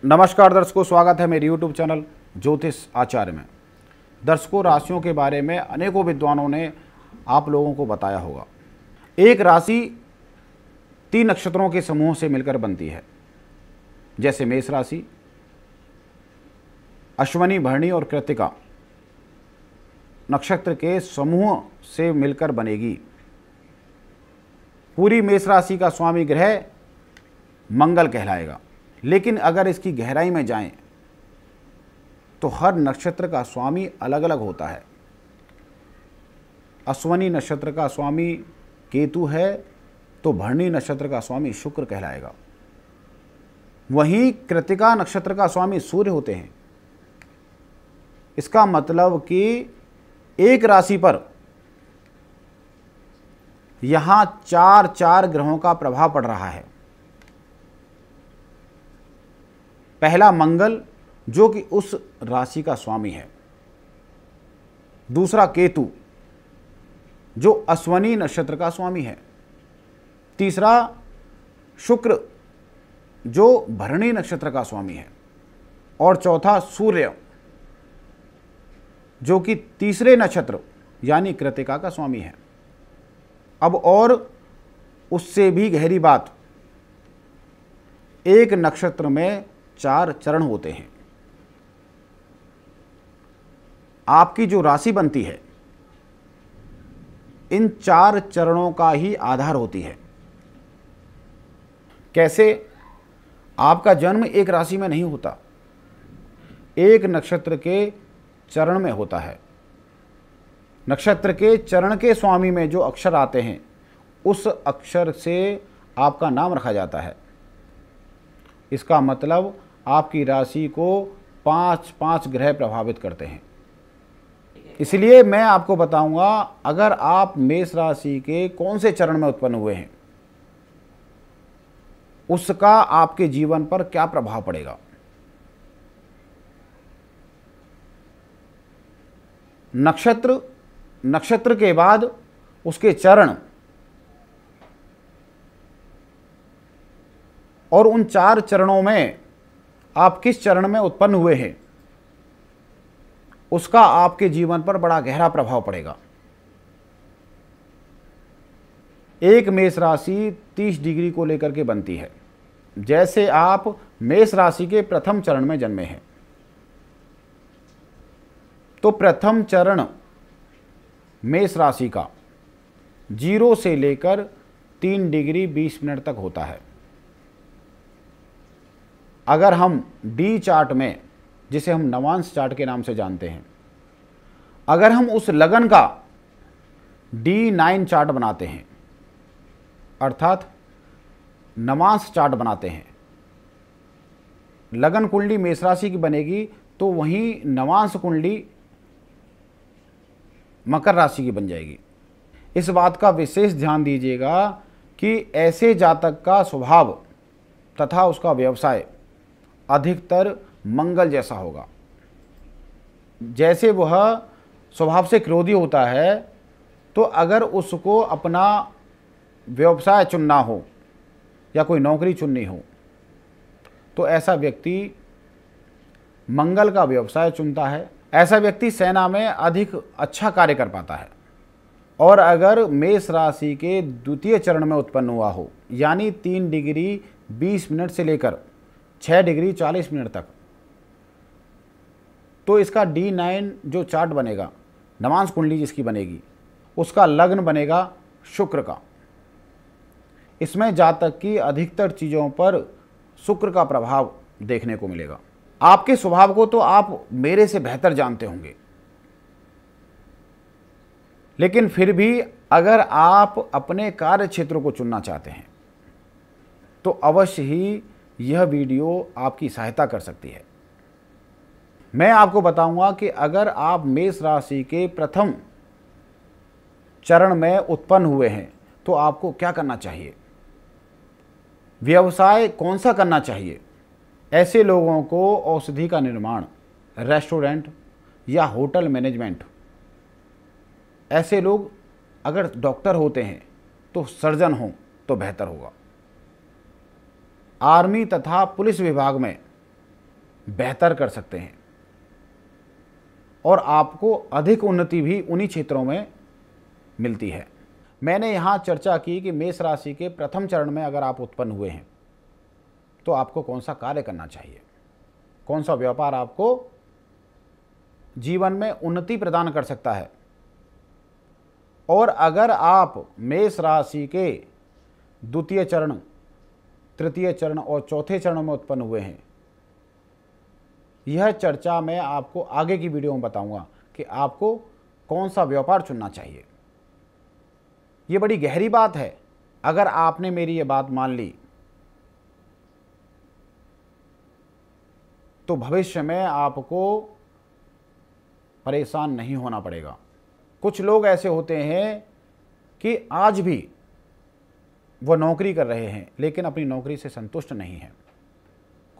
नमस्कार दर्शकों, स्वागत है मेरे YouTube चैनल ज्योतिष आचार्य में। दर्शकों, राशियों के बारे में अनेकों विद्वानों ने आप लोगों को बताया होगा। एक राशि 3 नक्षत्रों के समूह से मिलकर बनती है, जैसे मेष राशि अश्विनी, भरणी और कृत्तिका नक्षत्र के समूह से मिलकर बनेगी। पूरी मेष राशि का स्वामी ग्रह मंगल कहलाएगा, लेकिन अगर इसकी गहराई में जाएं तो हर नक्षत्र का स्वामी अलग अलग होता है। अश्विनी नक्षत्र का स्वामी केतु है तो भरणी नक्षत्र का स्वामी शुक्र कहलाएगा। वहीं कृत्तिका नक्षत्र का स्वामी सूर्य होते हैं। इसका मतलब कि एक राशि पर यहां 4 ग्रहों का प्रभाव पड़ रहा है। पहला मंगल, जो कि उस राशि का स्वामी है। दूसरा केतु, जो अश्विनी नक्षत्र का स्वामी है। तीसरा शुक्र, जो भरणी नक्षत्र का स्वामी है। और चौथा सूर्य, जो कि तीसरे नक्षत्र यानी कृत्तिका का स्वामी है। अब और उससे भी गहरी बात, एक नक्षत्र में 4 चरण होते हैं। आपकी जो राशि बनती है इन 4 चरणों का ही आधार होती है। कैसे? आपका जन्म एक राशि में नहीं होता, एक नक्षत्र के चरण में होता है। नक्षत्र के चरण के स्वामी में जो अक्षर आते हैं उस अक्षर से आपका नाम रखा जाता है। इसका मतलब आपकी राशि को 5 ग्रह प्रभावित करते हैं। इसलिए मैं आपको बताऊंगा, अगर आप मेष राशि के कौन से चरण में उत्पन्न हुए हैं उसका आपके जीवन पर क्या प्रभाव पड़ेगा। नक्षत्र के बाद उसके चरण और उन 4 चरणों में आप किस चरण में उत्पन्न हुए हैं उसका आपके जीवन पर बड़ा गहरा प्रभाव पड़ेगा। एक मेष राशि 30 डिग्री को लेकर के बनती है। जैसे आप मेष राशि के प्रथम चरण में जन्मे हैं तो प्रथम चरण मेष राशि का 0 से लेकर 3 डिग्री 20 मिनट तक होता है। अगर हम डी चार्ट में, जिसे हम नवांश चार्ट के नाम से जानते हैं, अगर हम उस लगन का D9 चार्ट बनाते हैं, अर्थात नवांश चार्ट बनाते हैं, लगन कुंडली मेष राशि की बनेगी तो वहीं नवांश कुंडली मकर राशि की बन जाएगी। इस बात का विशेष ध्यान दीजिएगा कि ऐसे जातक का स्वभाव तथा उसका व्यवसाय अधिकतर मंगल जैसा होगा। जैसे वह स्वभाव से क्रोधी होता है तो अगर उसको अपना व्यवसाय चुनना हो या कोई नौकरी चुननी हो तो ऐसा व्यक्ति मंगल का व्यवसाय चुनता है। ऐसा व्यक्ति सेना में अधिक अच्छा कार्य कर पाता है। और अगर मेष राशि के द्वितीय चरण में उत्पन्न हुआ हो, यानी 3 डिग्री 20 मिनट से लेकर 6 डिग्री 40 मिनट तक, तो इसका D9 जो चार्ट बनेगा, नवांश कुंडली जिसकी बनेगी, उसका लग्न बनेगा शुक्र का। इसमें जातक की अधिकतर चीज़ों पर शुक्र का प्रभाव देखने को मिलेगा। आपके स्वभाव को तो आप मेरे से बेहतर जानते होंगे, लेकिन फिर भी अगर आप अपने कार्य क्षेत्रों को चुनना चाहते हैं तो अवश्य ही यह वीडियो आपकी सहायता कर सकती है। मैं आपको बताऊंगा कि अगर आप मेष राशि के प्रथम चरण में उत्पन्न हुए हैं तो आपको क्या करना चाहिए, व्यवसाय कौन सा करना चाहिए। ऐसे लोगों को औषधि का निर्माण, रेस्टोरेंट या होटल मैनेजमेंट, ऐसे लोग अगर डॉक्टर होते हैं तो सर्जन हों तो बेहतर होगा। आर्मी तथा पुलिस विभाग में बेहतर कर सकते हैं और आपको अधिक उन्नति भी उन्हीं क्षेत्रों में मिलती है। मैंने यहाँ चर्चा की कि मेष राशि के प्रथम चरण में अगर आप उत्पन्न हुए हैं तो आपको कौन सा कार्य करना चाहिए, कौन सा व्यापार आपको जीवन में उन्नति प्रदान कर सकता है। और अगर आप मेष राशि के द्वितीय चरण, तृतीय चरण और चौथे चरण में उत्पन्न हुए हैं, यह चर्चा मैं आपको आगे की वीडियो में बताऊंगा कि आपको कौन सा व्यापार चुनना चाहिए। ये बड़ी गहरी बात है। अगर आपने मेरी ये बात मान ली तो भविष्य में आपको परेशान नहीं होना पड़ेगा। कुछ लोग ऐसे होते हैं कि आज भी वो नौकरी कर रहे हैं लेकिन अपनी नौकरी से संतुष्ट नहीं हैं।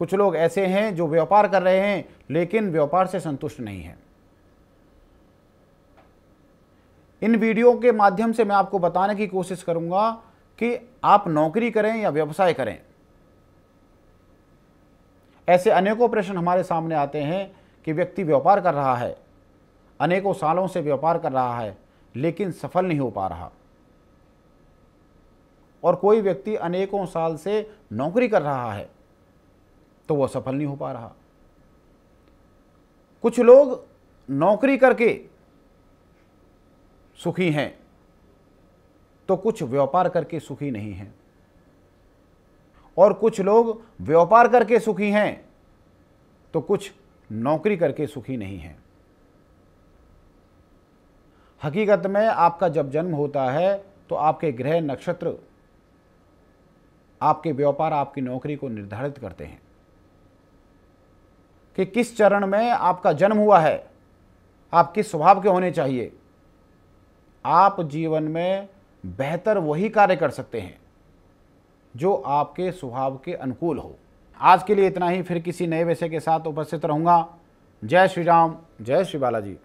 कुछ लोग ऐसे हैं जो व्यापार कर रहे हैं लेकिन व्यापार से संतुष्ट नहीं हैं। इन वीडियो के माध्यम से मैं आपको बताने की कोशिश करूंगा कि आप नौकरी करें या व्यवसाय करें। ऐसे अनेकों प्रश्न हमारे सामने आते हैं कि व्यक्ति व्यापार कर रहा है, अनेकों सालों से व्यापार कर रहा है लेकिन सफल नहीं हो पा रहा, और कोई व्यक्ति अनेकों साल से नौकरी कर रहा है तो वह सफल नहीं हो पा रहा। कुछ लोग नौकरी करके सुखी हैं तो कुछ व्यापार करके सुखी नहीं हैं, और कुछ लोग व्यापार करके सुखी हैं तो कुछ नौकरी करके सुखी नहीं हैं। हकीकत में आपका जब जन्म होता है तो आपके ग्रह नक्षत्र आपके व्यापार, आपकी नौकरी को निर्धारित करते हैं कि किस चरण में आपका जन्म हुआ है, आप किस स्वभाव के होने चाहिए। आप जीवन में बेहतर वही कार्य कर सकते हैं जो आपके स्वभाव के अनुकूल हो। आज के लिए इतना ही, फिर किसी नए विषय के साथ उपस्थित रहूंगा। जय श्री राम, जय श्री बालाजी।